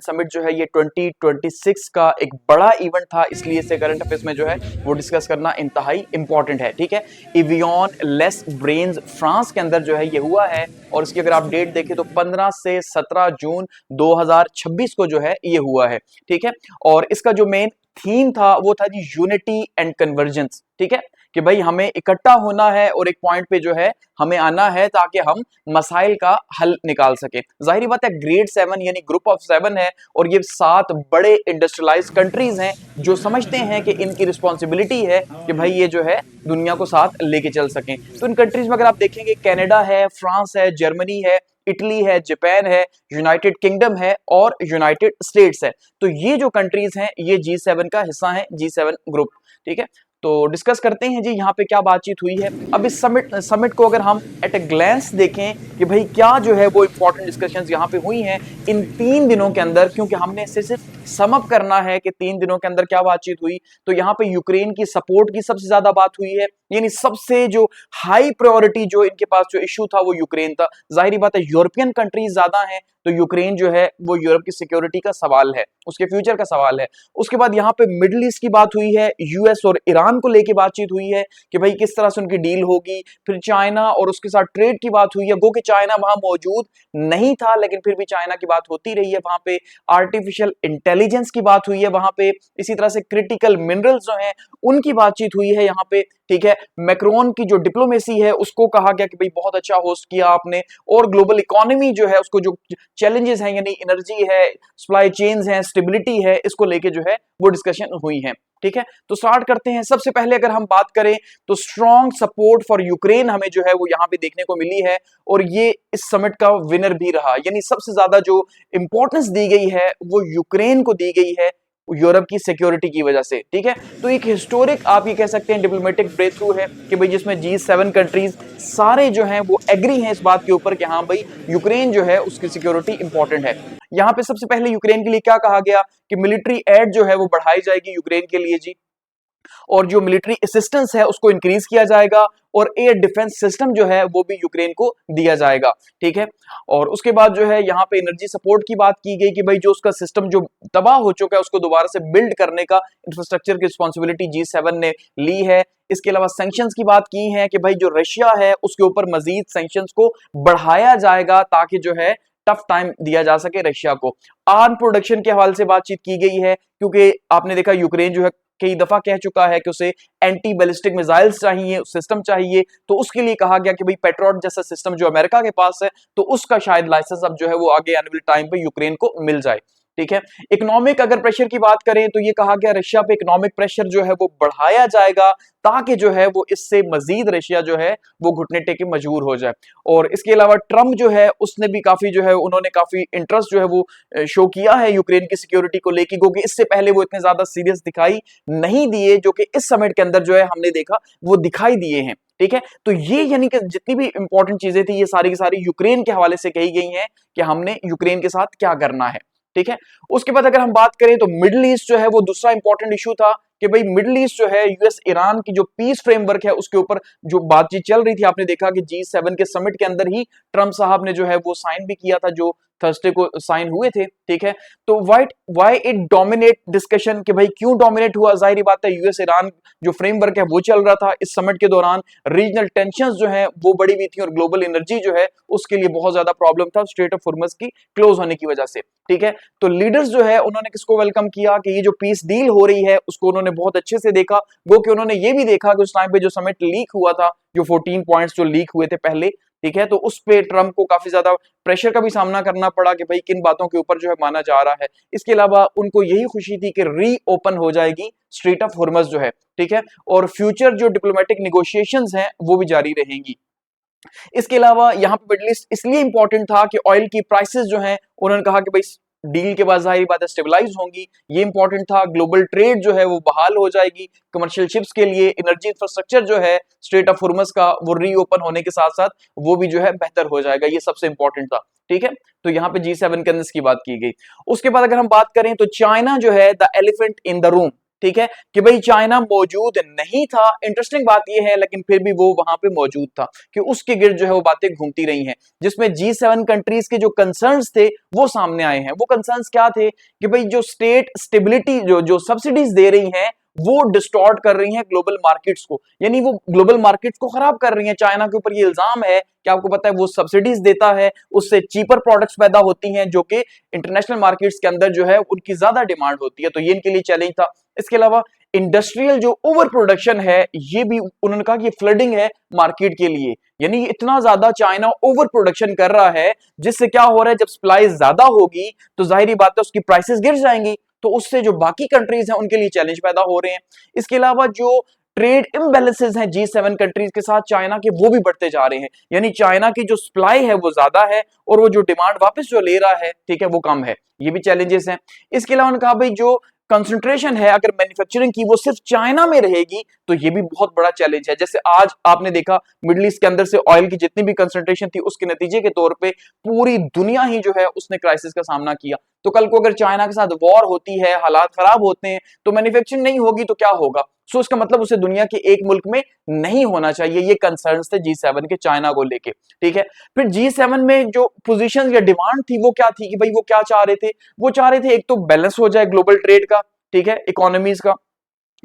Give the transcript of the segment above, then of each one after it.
Summit जो है ये 2026 का एक बड़ा इवेंट था, इसलिए इसे करंट अफेयर्स में जो है वो डिस्कस करना इंतहाई इंपॉर्टेंट है। ठीक है, एवियन लेस ब्रेन्स फ्रांस के अंदर जो है ये हुआ है और इसकी अगर आप डेट देखें तो 15 से 17 जून 2026 को जो है ये हुआ है। ठीक है, और इसका जो मेन थीम था वो था जी यूनिटी एंड कन्वर्जेंस। ठीक है, कि भाई हमें इकट्ठा होना है और एक पॉइंट पे जो है हमें आना है ताकि हम मसाइल का हल निकाल सके। जाहिर बात है ग्रेड 7 यानी ग्रुप ऑफ 7 है और ये 7 बड़े इंडस्ट्रियलाइज्ड कंट्रीज हैं जो समझते हैं कि इनकी रिस्पॉन्सिबिलिटी है कि भाई ये जो है दुनिया को साथ लेके चल सकें। तो इन कंट्रीज में अगर आप देखेंगे कनाडा है, फ्रांस है, जर्मनी है, इटली है, जापान है, यूनाइटेड किंगडम है और यूनाइटेड स्टेट्स है। तो ये जो कंट्रीज हैं ये G7 का हिस्सा है, G7 ग्रुप। ठीक है, तो डिस्कस करते हैं जी यहाँ पे क्या बातचीत हुई है। अब इस समिट को अगर हम एट ए ग्लैंस देखें कि भाई क्या जो है वो इंपॉर्टेंट डिस्कशंस यहाँ पे हुई हैं इन 3 दिनों के अंदर, क्योंकि हमने इसे सिर्फ सम अप करना है कि 3 दिनों के अंदर क्या बातचीत हुई। तो यहाँ पे यूक्रेन की सपोर्ट की सबसे ज्यादा बात हुई है, यानी सबसे जो हाई प्रायोरिटी जो इनके पास जो इशू था वो यूक्रेन था। जाहिर बात है यूरोपियन कंट्रीज ज्यादा हैं तो यूक्रेन जो है वो यूरोप की सिक्योरिटी का सवाल है, उसके फ्यूचर का सवाल है। उसके बाद यहाँ पे मिडिल ईस्ट की बात हुई है, यूएस और ईरान को लेके बातचीत हुई है कि भाई किस तरह से उनकी डील होगी। फिर चाइना और उसके साथ ट्रेड की बात हुई है, गो कि चाइना वहां मौजूद नहीं था लेकिन फिर भी चाइना की बात होती रही है वहां पे। आर्टिफिशियल इंटेलिजेंस की बात हुई है वहां पे, इसी तरह से क्रिटिकल मिनरल्स जो हैं उनकी बातचीत हुई है यहाँ पे। ठीक है, मैक्रोन की जो डिप्लोमेसी है उसको कहा गया कि भाई बहुत अच्छा होस्ट किया आपने, और ग्लोबल इकोनॉमी जो है उसको जो चैलेंजेस हैं यानी एनर्जी है, सप्लाई चेन्स हैं, स्टेबिलिटी है, इसको लेके जो है वो डिस्कशन हुई है। ठीक है, तो स्टार्ट करते हैं। सबसे पहले अगर हम बात करें तो स्ट्रॉन्ग सपोर्ट फॉर यूक्रेन हमें जो है वो यहाँ पे देखने को मिली है और ये इस समिट का विनर भी रहा, यानी सबसे ज्यादा जो इंपॉर्टेंस दी गई है वो यूक्रेन को दी गई है यूरोप की सिक्योरिटी की वजह से। ठीक है, तो एक हिस्टोरिक आप ये कह सकते हैं डिप्लोमेटिक ब्रेक थ्रू है कि भाई जिसमें G7 कंट्रीज सारे जो हैं वो एग्री हैं इस बात के ऊपर कि हाँ भाई यूक्रेन जो है उसकी सिक्योरिटी इंपॉर्टेंट है। यहाँ पे सबसे पहले यूक्रेन के लिए क्या कहा गया कि मिलिट्री एड जो है वो बढ़ाई जाएगी यूक्रेन के लिए जी, और जो मिलिट्री असिस्टेंस है उसको इंक्रीज किया जाएगा और एयर डिफेंस सिस्टम जो है वो भी यूक्रेन को दिया जाएगा। ठीक है, और उसके बाद जो है यहाँ पे एनर्जी सपोर्ट की बात की गई कि भाई जो उसका सिस्टम जो तबाह हो चुका है उसको दोबारा से बिल्ड करने का इंफ्रास्ट्रक्चर की रिस्पॉन्सिबिलिटी G7 ने ली है। इसके अलावा सैंक्शंस की बात की है कि भाई जो रशिया है उसके ऊपर मजीद सैंक्शंस को बढ़ाया जाएगा ताकि जो है टफ टाइम दिया जा सके रशिया को। आर्म प्रोडक्शन के हवाले से बातचीत की गई है क्योंकि आपने देखा यूक्रेन जो है कई दफा कह चुका है कि उसे एंटी बैलिस्टिक मिसाइल्स चाहिए, सिस्टम चाहिए, तो उसके लिए कहा गया कि भाई पेट्रियट जैसा सिस्टम जो अमेरिका के पास है तो उसका शायद लाइसेंस अब जो है वो आगे आने वाले टाइम पे यूक्रेन को मिल जाए। ठीक है, इकोनॉमिक अगर प्रेशर की बात करें तो ये कहा गया रशिया पे इकोनॉमिक प्रेशर जो है वो बढ़ाया जाएगा ताकि जो है वो इससे मजीद रशिया जो है वो घुटने टेके मजबूर हो जाए। और इसके अलावा ट्रम्प जो है उसने भी काफी जो है उन्होंने काफी इंटरेस्ट जो है वो शो किया है यूक्रेन की सिक्योरिटी को लेकर, क्योंकि इससे पहले वो इतने ज्यादा सीरियस दिखाई नहीं दिए जो कि इस समिट के अंदर जो है हमने देखा वो दिखाई दिए हैं। ठीक है, तो ये यानी कि जितनी भी इंपॉर्टेंट चीजें थी ये सारी की सारी यूक्रेन के हवाले से कही गई हैं कि हमने यूक्रेन के साथ क्या करना है। ठीक है, उसके बाद अगर हम बात करें तो मिडिल ईस्ट जो है वो दूसरा इंपॉर्टेंट इशू था कि भाई मिडिल ईस्ट जो है यूएस ईरान की जो पीस फ्रेमवर्क है उसके ऊपर जो बातचीत चल रही थी। आपने देखा कि G7 के समिट के अंदर ही ट्रम्प साहब ने जो है वो साइन भी किया था, जो थर्सडे को साइन हुए थे। ठीक है, तो व्हाई इट डोमिनेट डिस्कशन कि भाई क्यों डोमिनेट हुआ। जाहिर बात है यूएस ईरान जो फ्रेमवर्क है वो चल रहा था इस समिट के दौरान, रीजनल टेंशंस जो है वो बढ़ी हुई थी और ग्लोबल एनर्जी जो है उसके लिए बहुत ज्यादा प्रॉब्लम था स्ट्रेट ऑफ हॉर्मज की क्लोज होने की वजह से। ठीक है, तो लीडर्स जो है उन्होंने किसको वेलकम किया कि ये जो पीस डील हो रही है उसको उन्होंने बहुत अच्छे से देखा। वो कि उन्होंने ये भी देखा कि उस टाइम पे जो समिट लीक हुआ था, जो 14 पॉइंट्स जो लीक हुए थे पहले, ठीक है, तो उस पे ट्रम्प को काफी ज्यादा प्रेशर का भी सामना करना पड़ा कि भाई किन बातों के ऊपर जो है माना जा रहा है। इसके अलावा उनको यही खुशी थी कि री ओपन हो जाएगी स्ट्रेट ऑफ हॉर्मज जो है। ठीक है, और फ्यूचर जो डिप्लोमेटिक निगोशिएशंस हैं वो भी जारी रहेंगी। इसके अलावा यहाँ पे मिडिल ईस्ट इसलिए इंपॉर्टेंट था कि ऑयल की प्राइसेस जो हैं उन्होंने कहा कि भाई डील के बाद जाहिर बात है स्टेबलाइज होंगी, ये इंपॉर्टेंट था। ग्लोबल ट्रेड जो है वो बहाल हो जाएगी कमर्शियल शिप्स के लिए, एनर्जी इंफ्रास्ट्रक्चर जो है स्ट्रेट ऑफ हॉर्मज का वो रीओपन होने के साथ साथ वो भी जो है बेहतर हो जाएगा, ये सबसे इंपॉर्टेंट था। ठीक है, तो यहाँ पे G7 के अंदर की बात की गई। उसके बाद अगर हम बात करें तो चाइना जो है the elephant in the room, ठीक है, कि भाई चाइना मौजूद नहीं था। इंटरेस्टिंग बात यह है लेकिन फिर भी वो वहां पे मौजूद था कि उसके गिर्द जो है वो बातें घूमती रही हैं, जिसमें G7 कंट्रीज के जो कंसर्न्स थे वो सामने आए हैं। वो कंसर्न्स क्या थे कि भाई जो स्टेट स्टेबिलिटी जो जो सब्सिडीज दे रही हैं वो डिस्टॉर्ट कर रही हैं ग्लोबल मार्केट्स को, यानी वो ग्लोबल मार्केट्स को खराब कर रही हैं। चाइना के ऊपर ये इल्जाम है कि आपको पता है वो सब्सिडीज देता है, उससे चीपर प्रोडक्ट्स पैदा होती हैं जो कि इंटरनेशनल मार्केट्स के अंदर जो है उनकी ज्यादा डिमांड होती है, तो ये इनके लिए चैलेंज था। इसके अलावा इंडस्ट्रियल जो ओवर प्रोडक्शन है ये भी उन्होंने कहा कि ये फ्लडिंग है मार्केट के लिए, यानी इतना ज्यादा चाइना ओवर प्रोडक्शन कर रहा है जिससे क्या हो रहा है, जब सप्लाई ज्यादा होगी तो जाहिर बात है उसकी प्राइसेस गिर जाएंगी, तो उससे जो बाकी कंट्रीज हैं उनके लिए चैलेंज पैदा हो रहे हैं। इसके अलावा जो ट्रेड इम्बैलेंसेस हैं G7 कंट्रीज के साथ चाइना के वो भी बढ़ते जा रहे हैं, यानी चाइना की जो सप्लाई है वो ज्यादा है और वो जो डिमांड वापस जो ले रहा है ठीक है वो कम है, ये भी चैलेंजेस हैं। इसके अलावा उन्होंने कहा भाई जो कंसंट्रेशन है अगर मैन्युफैक्चरिंग की वो सिर्फ चाइना में रहेगी तो ये भी बहुत बड़ा चैलेंज है। जैसे आज आपने देखा मिडिल ईस्ट के अंदर से ऑयल की जितनी भी कंसंट्रेशन थी उसके नतीजे के तौर पे पूरी दुनिया ही जो है उसने क्राइसिस का सामना किया। तो कल को अगर चाइना के साथ वॉर होती है, हालात खराब होते हैं तो मैन्युफैक्चरिंग नहीं होगी तो क्या होगा। सो इसका मतलब उसे दुनिया के एक मुल्क में नहीं होना चाहिए। ये कंसर्न्स थे G7 के चाइना को लेके, ठीक है। फिर G7 में जो पोजीशन या डिमांड थी वो क्या थी कि भाई वो क्या चाह रहे थे, वो चाह रहे थे एक तो बैलेंस हो जाए ग्लोबल ट्रेड का, ठीक है, इकोनॉमीज का।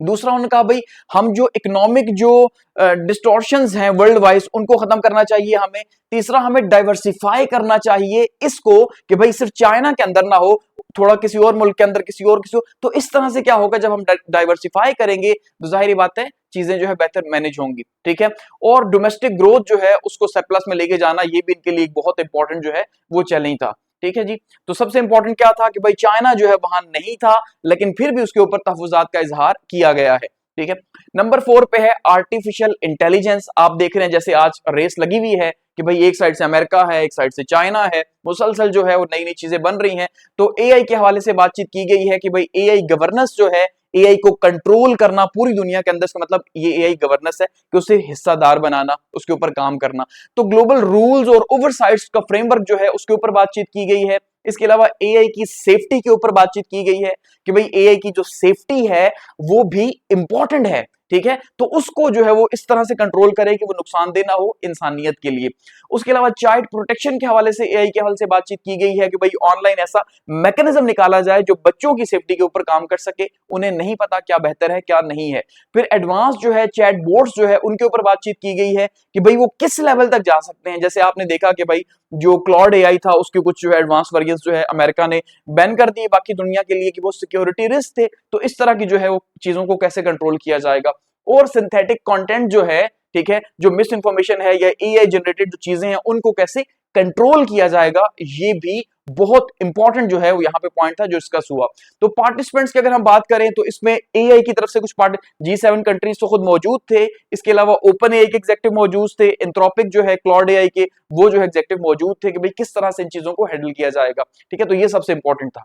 दूसरा उन्होंने कहा भाई हम जो इकोनॉमिक जो डिस्टॉर्शंस हैं वर्ल्ड वाइज उनको खत्म करना चाहिए हमें। तीसरा हमें डाइवर्सिफाई करना चाहिए इसको कि भाई सिर्फ चाइना के अंदर ना हो, थोड़ा किसी और मुल्क के अंदर किसी और तो इस तरह से क्या होगा जब हम डाइवर्सिफाई करेंगे तो जाहिर बात है चीजें जो है बेहतर मैनेज होंगी, ठीक है। और डोमेस्टिक ग्रोथ जो है उसको सरप्लस में लेके जाना ये भी इनके लिए एक बहुत इंपॉर्टेंट जो है वो चैलेंज था, ठीक है जी। तो सबसे इंपॉर्टेंट क्या था कि भाई चाइना जो है वहां नहीं था लेकिन फिर भी उसके ऊपर तहफुजात का इजहार किया गया है, ठीक है। नंबर 4 पे है आर्टिफिशियल इंटेलिजेंस। आप देख रहे हैं जैसे आज रेस लगी हुई है कि भाई एक साइड से अमेरिका है एक साइड से चाइना है, मुसलसल जो है वो नई नई चीजें बन रही हैं। तो एआई के हवाले से बातचीत की गई है कि भाई एआई गवर्नेंस जो है, एआई को कंट्रोल करना पूरी दुनिया के अंदर, इसका मतलब ये एआई गवर्नेंस है कि उसे हिस्सादार बनाना, उसके ऊपर काम करना। तो ग्लोबल रूल्स और ओवरसाइट्स का फ्रेमवर्क जो है उसके ऊपर बातचीत की गई है। इसके अलावा एआई की सेफ्टी के ऊपर बातचीत की गई है कि भाई एआई की जो सेफ्टी है वो भी इंपॉर्टेंट है, ठीक है। तो उसको जो है वो इस तरह से कंट्रोल करे कि वो नुकसानदेह ना हो इंसानियत के लिए। उसके अलावा चाइल्ड प्रोटेक्शन के हवाले से एआई के हवाले से बातचीत की गई है कि भाई ऑनलाइन ऐसा मैकेनिज्म निकाला जाए जो बच्चों की सेफ्टी के ऊपर काम कर सके, उन्हें नहीं पता क्या बेहतर है क्या नहीं है। फिर एडवांस जो है चैट बोट्स जो है उनके ऊपर बातचीत की गई है कि भाई वो किस लेवल तक जा सकते हैं। जैसे आपने देखा कि भाई जो क्लॉड एआई था उसके कुछ जो है एडवांस वर्जन्स जो है अमेरिका ने बैन कर दिए बाकी दुनिया के लिए कि वो सिक्योरिटी रिस्क थे। तो इस तरह की जो है वो चीजों को कैसे कंट्रोल किया जाएगा। और सिंथेटिक कंटेंट जो है, ठीक है, जो मिस इन्फॉर्मेशन है या एआई जनरेटेड जो चीजें हैं उनको कैसे कंट्रोल किया जाएगा, ये भी बहुत इंपॉर्टेंट जो है वो यहाँ पे पॉइंट था जो डिस्कस हुआ। तो पार्टिसिपेंट्स की अगर हम बात करें तो इसमें एआई की तरफ से कुछ G7 कंट्रीज तो खुद मौजूद थे, इसके अलावा ओपन एआई के एग्जेक्टिव मौजूद थे, एंथ्रोपिक जो है क्लॉड एआई के वो जो है एग्जेक्टिव मौजूद थे कि भाई किस तरह से इन चीजों को हैंडल किया जाएगा, ठीक है। तो ये सबसे इंपॉर्टेंट था।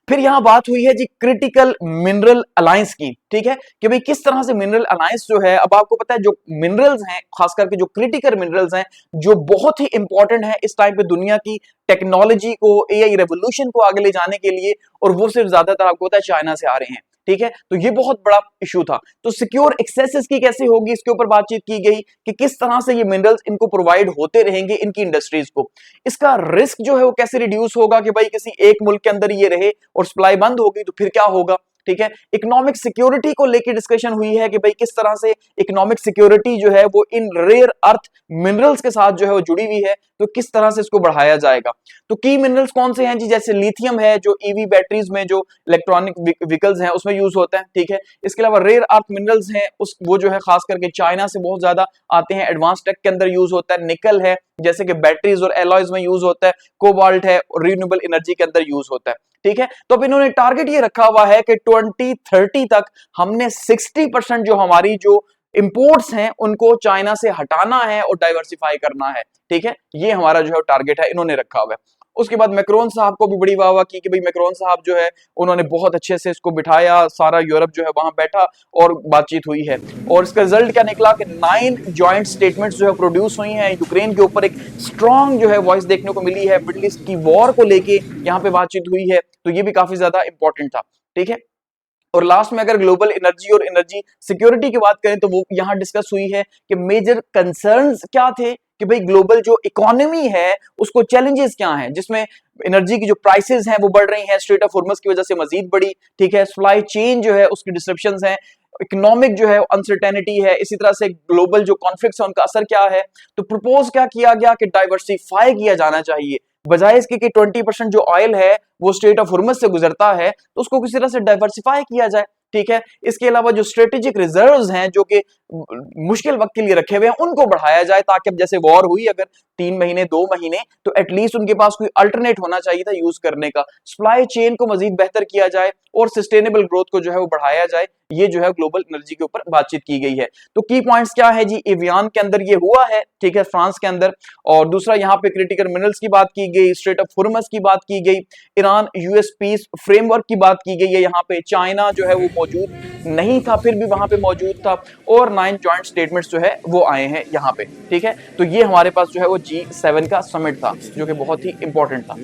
फिर यहां बात हुई है जी क्रिटिकल मिनरल अलायंस की, ठीक है, कि भाई किस तरह से मिनरल अलायंस जो है, अब आपको पता है जो मिनरल्स हैं खास करके जो क्रिटिकल मिनरल्स हैं जो बहुत ही इंपॉर्टेंट है इस टाइम पे दुनिया की टेक्नोलॉजी को, एआई रेवोल्यूशन को आगे ले जाने के लिए, और वो सिर्फ ज्यादातर आपको पता है चाइना से आ रहे हैं, ठीक है। तो ये बहुत बड़ा इशू था। तो सिक्योर एक्सेस की कैसे होगी इसके ऊपर बातचीत की गई कि किस तरह से ये मिनरल्स इनको प्रोवाइड होते रहेंगे इनकी इंडस्ट्रीज को। इसका रिस्क जो है वो कैसे रिड्यूस होगा कि भाई किसी एक मुल्क के अंदर ये रहे और सप्लाई बंद होगी तो फिर क्या होगा, ठीक है। इकोनॉमिक सिक्योरिटी को लेकर डिस्कशन हुई है कि भाई किस तरह से इकोनॉमिक सिक्योरिटी जो है वो इन रेयर अर्थ मिनरल्स के साथ जो है वो जुड़ी हुई है, तो किस तरह से इसको बढ़ाया जाएगा। तो की मिनरल्स कौन से हैं जी, जैसे लिथियम है जो ईवी बैटरीज में जो इलेक्ट्रॉनिक व्हीकल्स हैं उसमें यूज होता है, ठीक है। इसके अलावा रेयर अर्थ मिनरल्स हैं उस वो जो है खास करके चाइना से बहुत ज्यादा आते हैं, एडवांस टेक के अंदर यूज होता है। निकल है जैसे कि बैटरीज और एलॉयज में यूज होता है, कोबाल्ट है रिन्यूएबल एनर्जी के अंदर यूज होता है, ठीक है। तो अब इन्होंने टारगेट ये रखा हुआ है कि 2030 तक हमने 60% जो हमारी जो इंपोर्ट्स हैं उनको चाइना से हटाना है और डाइवर्सिफाई करना है, ठीक है। ये हमारा जो है टारगेट है इन्होंने रखा हुआ है। उसके बाद मैक्रोन साहब को भी बड़ी वाह की कि भाई मैक्रोन साहब जो है उन्होंने बहुत अच्छे से इसको बिठाया, सारा यूरोप जो है वहां बैठा और बातचीत हुई है। और इसका रिजल्ट क्या निकला कि 9 जॉइंट स्टेटमेंट्स जो है प्रोड्यूस हुई हैं। यूक्रेन के ऊपर एक स्ट्रॉन्ग जो है वॉइस देखने को मिली है, मिडिल ईस्ट की वॉर को लेके यहाँ पे बातचीत हुई है, तो ये भी काफी ज्यादा इंपॉर्टेंट था, ठीक है। और लास्ट में अगर ग्लोबल एनर्जी और एनर्जी सिक्योरिटी की बात करें तो वो यहां डिस्कस हुई है कि मेजर कंसर्न्स क्या थे, कि भाई ग्लोबल जो इकोनॉमी है उसको चैलेंजेस क्या हैं, जिसमें एनर्जी की जो प्राइसेस हैं वो बढ़ रही हैं, स्ट्रेट ऑफ हॉर्मस की वजह से मजीद बढ़ी, ठीक है, सप्लाई चेन जो है उसकी डिस्ट्रप्शंस हैं, इकोनॉमिक जो है अनसर्टेनिटी है, इसी तरह से ग्लोबल जो कॉन्फ्लिक्ट्स है उनका असर क्या है। तो प्रपोज क्या किया गया कि डाइवर्सिफाई किया जाना चाहिए, बजाय इसके कि 20% जो ऑयल है वो स्ट्रेट ऑफ हॉर्मस से गुजरता है तो उसको किसी तरह से डाइवर्सिफाई किया जाए, ठीक है। इसके अलावा जो स्ट्रेटेजिक रिजर्व्स हैं जो कि मुश्किल वक्त के लिए रखे हुए हैं उनको बढ़ाया जाए, ताकि अब जैसे वॉर हुई अगर 3 महीने 2 महीने तो एटलीस्ट उनके पास कोई अल्टरनेट होना चाहिए था यूज करने का। सप्लाई चेन को मजीद बेहतर किया जाए और सस्टेनेबल ग्रोथ को जो है वो बढ़ाया जाए, ये जो है ग्लोबल एनर्जी के ऊपर बातचीत की गई है। तो की पॉइंट्स क्या है जी, एवियन के अंदर ये हुआ है, ठीक है, फ्रांस के अंदर। और दूसरा यहाँ पे क्रिटिकल मिनरल्स की बात की गई, स्ट्रेट ऑफ हॉर्मस की बात की गई, ईरान यूएस पीस फ्रेमवर्क की बात की गई है, यहाँ पे चाइना जो है वो मौजूद नहीं था फिर भी वहां पे मौजूद था, और 9 जॉइंट स्टेटमेंट्स जो है वो आए हैं यहाँ पे, ठीक है। तो ये हमारे पास जो है वो G7 का समिट था जो कि बहुत ही इंपॉर्टेंट था।